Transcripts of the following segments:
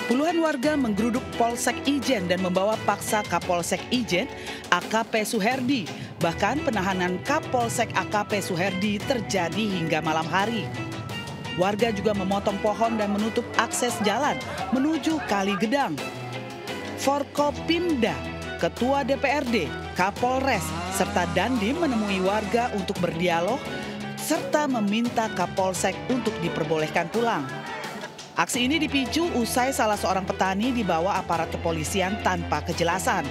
Puluhan warga menggeruduk Polsek Ijen dan membawa paksa Kapolsek Ijen, AKP Suherdi. Bahkan penahanan Kapolsek AKP Suherdi terjadi hingga malam hari. Warga juga memotong pohon dan menutup akses jalan menuju Kali Gedang. Forkopimda, Ketua DPRD, Kapolres, serta Dandim menemui warga untuk berdialog serta meminta Kapolsek untuk diperbolehkan pulang. Aksi ini dipicu usai salah seorang petani dibawa aparat kepolisian tanpa kejelasan.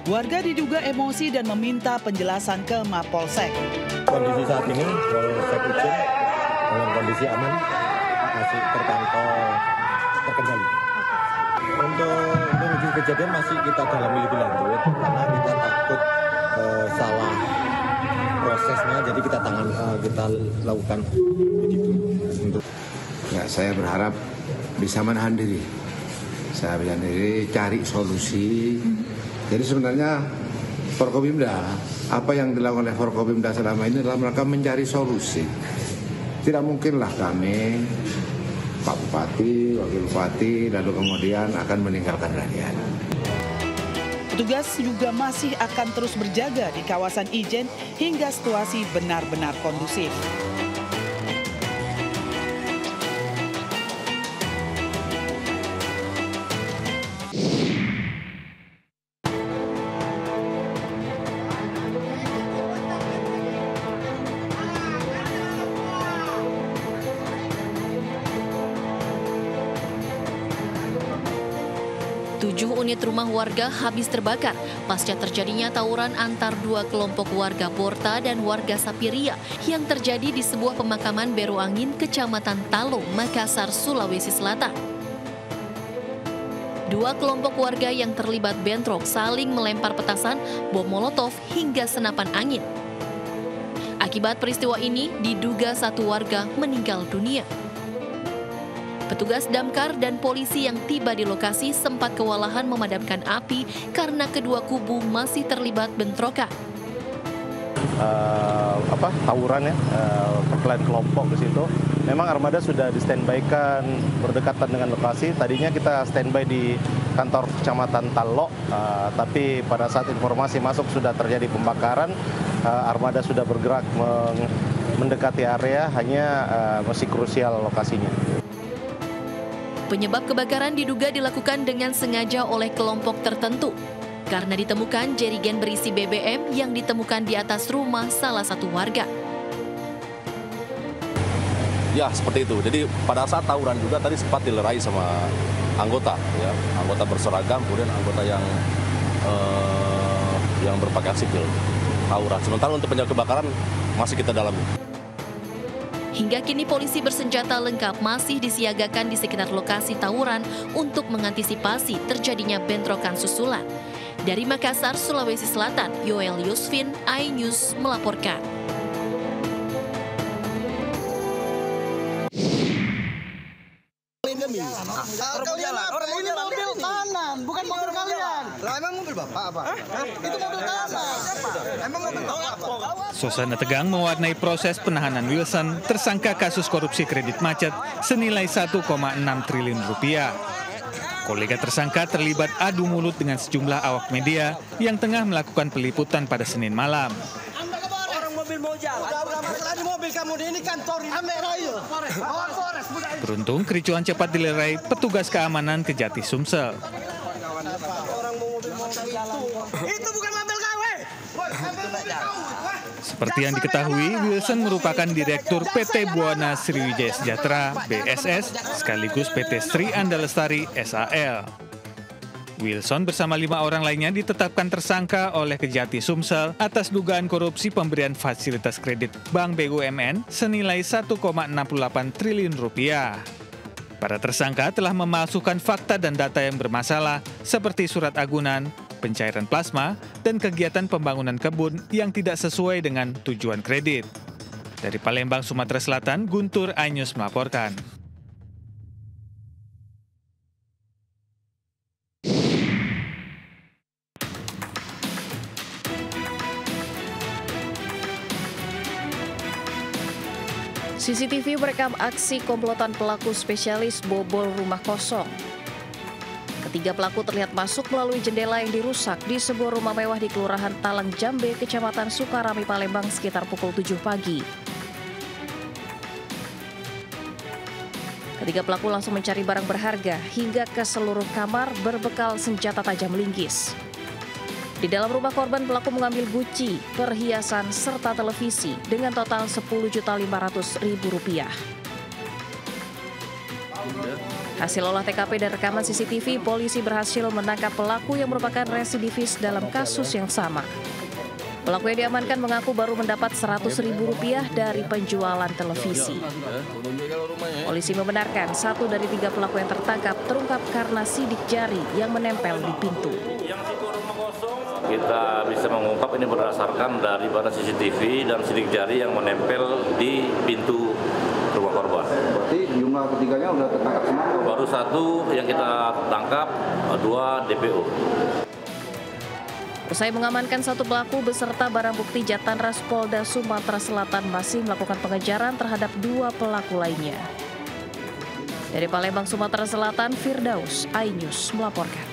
Warga diduga emosi dan meminta penjelasan ke Mapolsek. Kondisi saat ini Polsek Ijen dalam kondisi aman, masih terpantau terkendali. Untuk menuju kejadian masih kita dalami lebih lanjut karena kita takut salah prosesnya, jadi kita lakukan begitu untuk. Ya, saya berharap bisa menahan diri. Saya menahan diri, cari solusi. Jadi sebenarnya Forkopimda, apa yang dilakukan oleh Forkopimda selama ini adalah mereka mencari solusi. Tidak mungkinlah kami, Pak Bupati, Wakil Bupati, lalu kemudian akan meninggalkan rakyat. Petugas juga masih akan terus berjaga di kawasan Ijen hingga situasi benar-benar kondusif. Tujuh unit rumah warga habis terbakar pasca terjadinya tawuran antar dua kelompok warga Porta dan warga Sapiria yang terjadi di sebuah pemakaman Beru Angin, Kecamatan Talo, Makassar, Sulawesi Selatan. Dua kelompok warga yang terlibat bentrok saling melempar petasan, bom molotov hingga senapan angin. Akibat peristiwa ini diduga satu warga meninggal dunia. Petugas damkar dan polisi yang tiba di lokasi sempat kewalahan memadamkan api karena kedua kubu masih terlibat bentrokan. Tawuran ya, perkelahian kelompok di situ. Memang armada sudah di-standby-kan berdekatan dengan lokasi. Tadinya kita standby di kantor Kecamatan Talo, tapi pada saat informasi masuk sudah terjadi pembakaran, armada sudah bergerak mendekati area, hanya masih krusial lokasinya. Penyebab kebakaran diduga dilakukan dengan sengaja oleh kelompok tertentu karena ditemukan jerigen berisi BBM yang ditemukan di atas rumah salah satu warga. Ya, seperti itu. Jadi pada saat tawuran juga tadi sempat dilerai sama anggota, ya, anggota berseragam, kemudian anggota yang berpakaian sipil tawuran. Sementara untuk penyebab kebakaran masih kita dalami. Hingga kini polisi bersenjata lengkap masih disiagakan di sekitar lokasi tawuran untuk mengantisipasi terjadinya bentrokan susulan. Dari Makassar, Sulawesi Selatan, Yoel Yusfin, iNews melaporkan. Orang ini mobil kanan, bukan mobil kalian. Lah emang mobil Bapak apa? Itu mobil kanan. Emang mobil Bapak apa? Suasana tegang mewarnai proses penahanan Wilson, tersangka kasus korupsi kredit macet senilai 1,6 triliun rupiah. Kolega tersangka terlibat adu mulut dengan sejumlah awak media yang tengah melakukan peliputan pada Senin malam. Beruntung kericuhan cepat dilerai petugas keamanan Kejati Sumsel. Seperti yang diketahui, Wilson merupakan Direktur PT Buana Sriwijaya Sejahtera (BSS) sekaligus PT Sri Anda Lestari (SAL). Wilson bersama 5 orang lainnya ditetapkan tersangka oleh Kejati Sumsel atas dugaan korupsi pemberian fasilitas kredit Bank BUMN senilai 1,68 triliun rupiah. Para tersangka telah memalsukan fakta dan data yang bermasalah seperti surat agunan, pencairan plasma, dan kegiatan pembangunan kebun yang tidak sesuai dengan tujuan kredit. Dari Palembang, Sumatera Selatan, Guntur, iNews melaporkan. CCTV merekam aksi komplotan pelaku spesialis bobol rumah kosong. Ketiga pelaku terlihat masuk melalui jendela yang dirusak di sebuah rumah mewah di Kelurahan Talang Jambe, Kecamatan Sukarami, Palembang sekitar pukul 7 pagi. Ketiga pelaku langsung mencari barang berharga hingga ke seluruh kamar berbekal senjata tajam linggis. Di dalam rumah korban, pelaku mengambil guci, perhiasan, serta televisi dengan total Rp10.500.000. Hasil olah TKP dan rekaman CCTV, polisi berhasil menangkap pelaku yang merupakan residivis dalam kasus yang sama. Pelaku yang diamankan mengaku baru mendapat Rp100.000 dari penjualan televisi. Polisi membenarkan 1 dari 3 pelaku yang tertangkap terungkap karena sidik jari yang menempel di pintu. Kita bisa mengungkap ini berdasarkan daripada CCTV dan sidik jari yang menempel di pintu rumah korban. Berarti jumlah ketiganya sudah tertangkap semua? Baru 1 yang kita tangkap, 2 DPO. Usai mengamankan 1 pelaku beserta barang bukti, Jatanras Polda Sumatera Selatan masih melakukan pengejaran terhadap 2 pelaku lainnya. Dari Palembang, Sumatera Selatan, Firdaus, iNews melaporkan.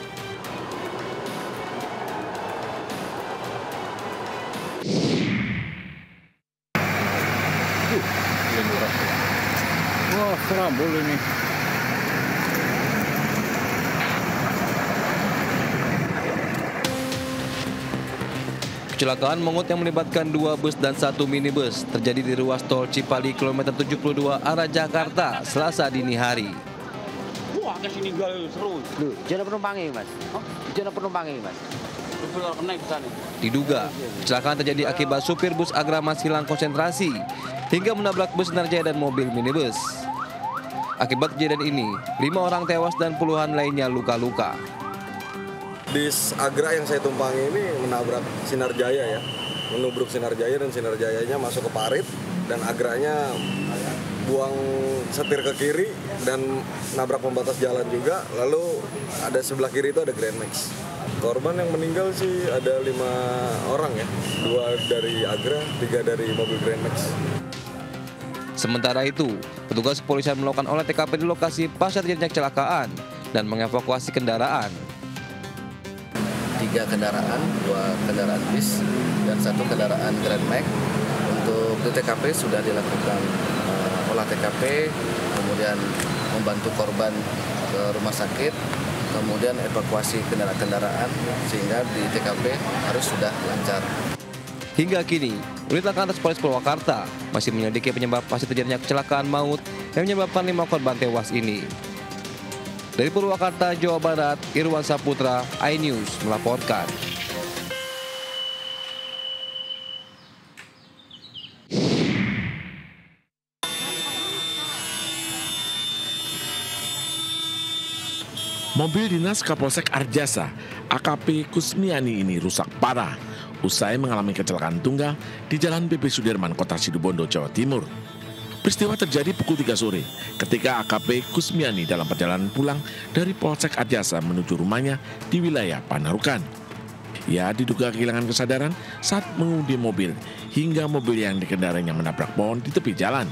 Wah, serambul ini. Kecelakaan maut yang melibatkan 2 bus dan 1 minibus terjadi di ruas tol Cipali kilometer 72 arah Jakarta Selasa dini hari. Wah, ke sini seru. Jangan penumpangnya, Mas. Jangan penumpangnya, Mas. Diduga, kecelakaan terjadi akibat supir bus Agramas hilang konsentrasi hingga menabrak bus Sinarjaya dan mobil minibus. Akibat kejadian ini, 5 orang tewas dan puluhan lainnya luka-luka. Bis Agra yang saya tumpangi ini menabrak Sinarjaya ya, menubruk Sinarjaya dan Sinarjayanya masuk ke parit dan Agranya buang setir ke kiri dan nabrak pembatas jalan juga. Lalu ada sebelah kiri itu ada Grand Max. Korban yang meninggal sih ada 5 orang ya, 2 dari Agra, 3 dari mobil Grand Max. Sementara itu, petugas kepolisian melakukan olah TKP di lokasi pasca terjadinya kecelakaan dan mengevakuasi kendaraan. 3 kendaraan, 2 kendaraan bis dan 1 kendaraan Grand Max. Untuk di TKP sudah dilakukan olah TKP, kemudian membantu korban ke rumah sakit, kemudian evakuasi kendaraan-kendaraan sehingga di TKP harus sudah lancar. Hingga kini, unit laka lantas Polres Purwakarta masih menyelidiki penyebab pasti terjadinya kecelakaan maut yang menyebabkan 5 korban tewas ini. Dari Purwakarta, Jawa Barat, Irwan Saputra, iNews melaporkan. Mobil dinas Kapolsek Arjasa, AKP Kusmiani ini rusak parah usai mengalami kecelakaan tunggal di Jalan BP Sudirman, Kota Situbondo, Jawa Timur. Peristiwa terjadi pukul 3 sore ketika AKP Kusmiani dalam perjalanan pulang dari Polsek Arjasa menuju rumahnya di wilayah Panarukan. Ia diduga kehilangan kesadaran saat mengemudi mobil hingga mobil yang dikendarainya menabrak pohon di tepi jalan.